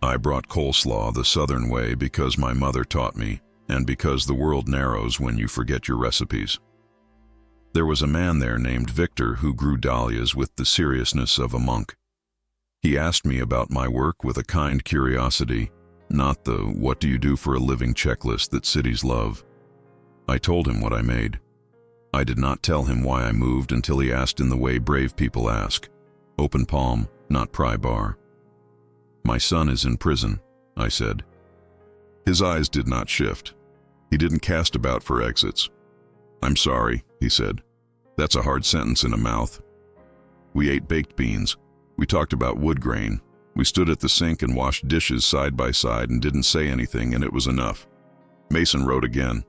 S1: I brought coleslaw the Southern way because my mother taught me, and because the world narrows when you forget your recipes. There was a man there named Victor who grew dahlias with the seriousness of a monk. He asked me about my work with a kind curiosity, not the "what do you do for a living" checklist that cities love. I told him what I made. I did not tell him why I moved until he asked in the way brave people ask. Open palm, not pry bar. "My son is in prison," I said. His eyes did not shift. He didn't cast about for exits. "I'm sorry," he said. "That's a hard sentence in a mouth." We ate baked beans. We talked about wood grain. We stood at the sink and washed dishes side by side and didn't say anything, and it was enough. Mason wrote again.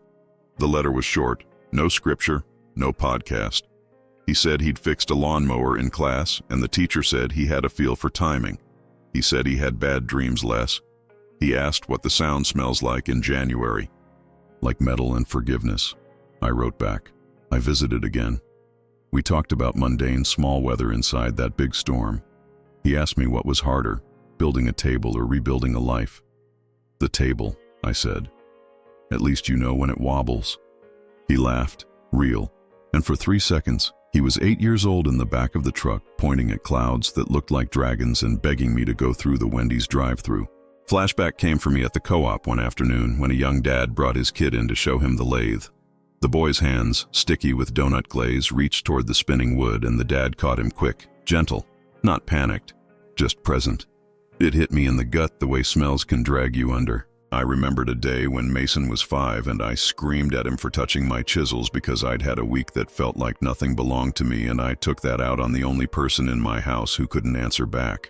S1: The letter was short. No scripture, no podcast. He said he'd fixed a lawnmower in class, and the teacher said he had a feel for timing. He said he had bad dreams less. He asked what the sound smells like in January. "Like metal and forgiveness," I wrote back. I visited again. We talked about mundane small weather inside that big storm. He asked me what was harder, building a table or rebuilding a life. "The table," I said. "At least you know when it wobbles." He laughed, real, and for 3 seconds, he was 8 years old in the back of the truck, pointing at clouds that looked like dragons and begging me to go through the Wendy's drive-thru. Flashback came for me at the co-op one afternoon when a young dad brought his kid in to show him the lathe. The boy's hands, sticky with donut glaze, reached toward the spinning wood, and the dad caught him quick, gentle, not panicked, just present. It hit me in the gut the way smells can drag you under. I remembered a day when Mason was 5 and I screamed at him for touching my chisels because I'd had a week that felt like nothing belonged to me, and I took that out on the only person in my house who couldn't answer back.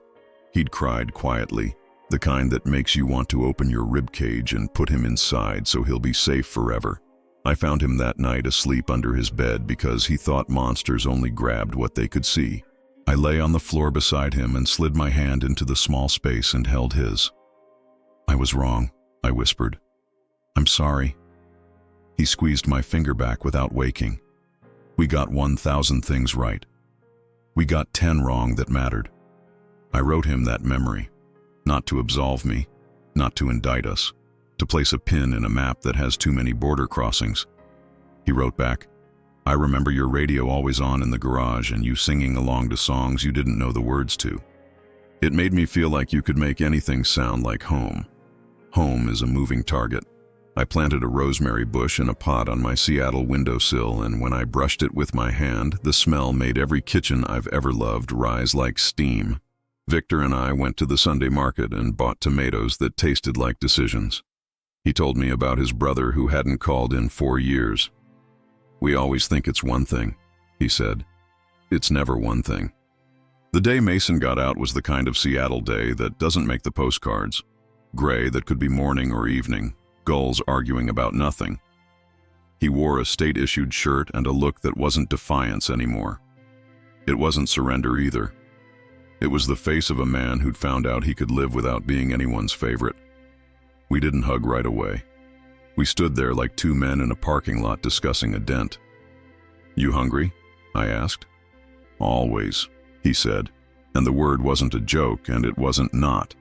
S1: He'd cried quietly, the kind that makes you want to open your ribcage and put him inside so he'll be safe forever. I found him that night asleep under his bed because he thought monsters only grabbed what they could see. I lay on the floor beside him and slid my hand into the small space and held his. "I was wrong," I whispered. "I'm sorry." He squeezed my finger back without waking. "We got 1,000 things right. We got 10 wrong that mattered." I wrote him that memory, not to absolve me, not to indict us, to place a pin in a map that has too many border crossings. He wrote back, "I remember your radio always on in the garage and you singing along to songs you didn't know the words to. It made me feel like you could make anything sound like home. Home is a moving target. I planted a rosemary bush in a pot on my Seattle windowsill, and when I brushed it with my hand, the smell made every kitchen I've ever loved rise like steam." Victor and I went to the Sunday market and bought tomatoes that tasted like decisions. He told me about his brother who hadn't called in 4 years. "We always think it's one thing," he said. "It's never one thing." The day Mason got out was the kind of Seattle day that doesn't make the postcards. Gray that could be morning or evening, gulls arguing about nothing. He wore a state-issued shirt and a look that wasn't defiance anymore. It wasn't surrender either. It was the face of a man who'd found out he could live without being anyone's favorite. We didn't hug right away. We stood there like two men in a parking lot discussing a dent. "You hungry?" I asked. "Always," he said, and the word wasn't a joke and it wasn't not.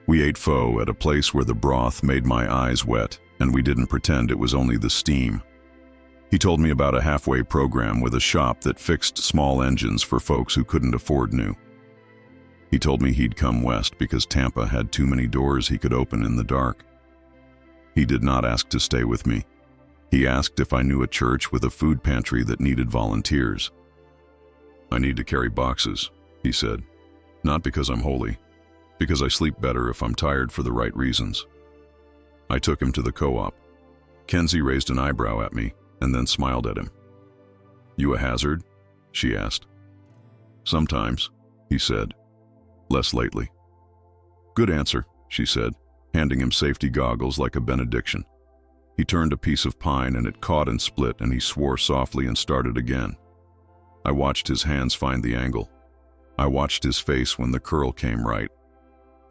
S1: We ate pho at a place where the broth made my eyes wet, and we didn't pretend it was only the steam. He told me about a halfway program with a shop that fixed small engines for folks who couldn't afford new. He told me he'd come west because Tampa had too many doors he could open in the dark. He did not ask to stay with me. He asked if I knew a church with a food pantry that needed volunteers. "I need to carry boxes," he said. "Not because I'm holy, because I sleep better if I'm tired for the right reasons." I took him to the co-op. Kenzie raised an eyebrow at me and then smiled at him. "You a hazard?" she asked. "Sometimes," he said. "Less lately." "Good answer," she said, handing him safety goggles like a benediction. He turned a piece of pine and it caught and split, and he swore softly and started again. I watched his hands find the angle. I watched his face when the curl came right.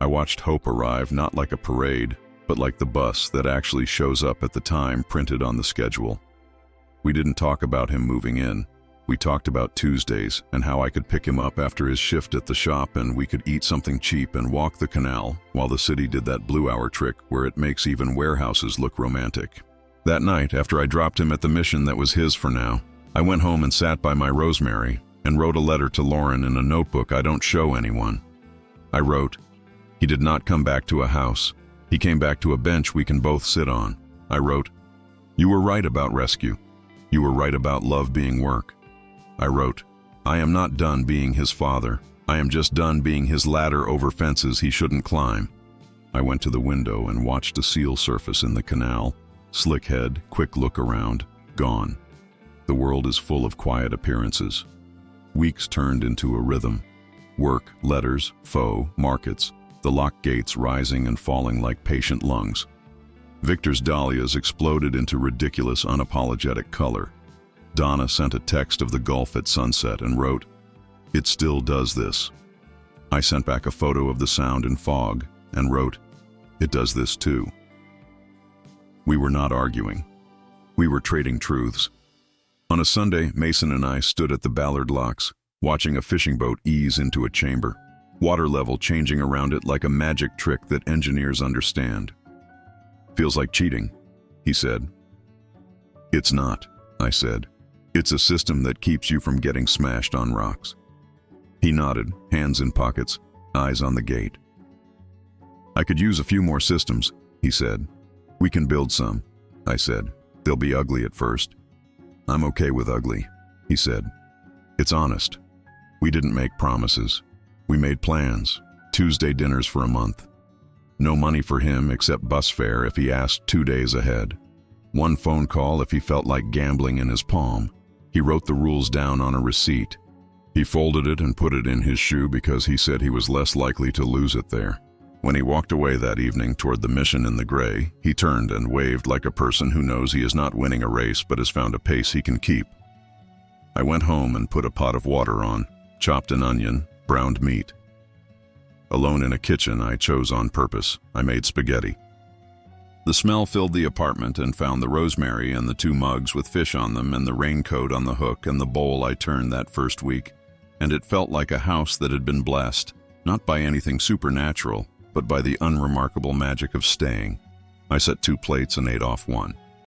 S1: I watched hope arrive, not like a parade, but like the bus that actually shows up at the time printed on the schedule. We didn't talk about him moving in. We talked about Tuesdays and how I could pick him up after his shift at the shop and we could eat something cheap and walk the canal while the city did that blue hour trick where it makes even warehouses look romantic. That night, after I dropped him at the mission that was his for now, I went home and sat by my rosemary and wrote a letter to Lauren in a notebook I don't show anyone. I wrote, "He did not come back to a house. He came back to a bench we can both sit on." I wrote, "You were right about rescue. You were right about love being work." I wrote, "I am not done being his father. I am just done being his ladder over fences he shouldn't climb." I went to the window and watched a seal surface in the canal. Slick head, quick look around, gone. The world is full of quiet appearances. Weeks turned into a rhythm. Work, letters, foe, markets, the locked gates rising and falling like patient lungs. Victor's dahlias exploded into ridiculous, unapologetic color. Donna sent a text of the Gulf at sunset and wrote, "It still does this." I sent back a photo of the sound in fog and wrote, "It does this too." We were not arguing. We were trading truths. On a Sunday, Mason and I stood at the Ballard locks, watching a fishing boat ease into a chamber, water level changing around it like a magic trick that engineers understand. "Feels like cheating," he said. "It's not," I said. "It's a system that keeps you from getting smashed on rocks." He nodded, hands in pockets, eyes on the gate. "I could use a few more systems," he said. "We can build some," I said. "They'll be ugly at first." "I'm okay with ugly," he said. "It's honest. We didn't make promises. We made plans, Tuesday dinners for a month. No money for him except bus fare if he asked 2 days ahead. One phone call if he felt like gambling in his palm. He wrote the rules down on a receipt. He folded it and put it in his shoe because he said he was less likely to lose it there. When he walked away that evening toward the mission in the gray, he turned and waved like a person who knows he is not winning a race but has found a pace he can keep. I went home and put a pot of water on, chopped an onion, browned meat. Alone in a kitchen I chose on purpose. I made spaghetti. The smell filled the apartment and found the rosemary and the 2 mugs with fish on them and the raincoat on the hook and the bowl I turned that first week, and it felt like a house that had been blessed, not by anything supernatural, but by the unremarkable magic of staying. I set 2 plates and ate off one.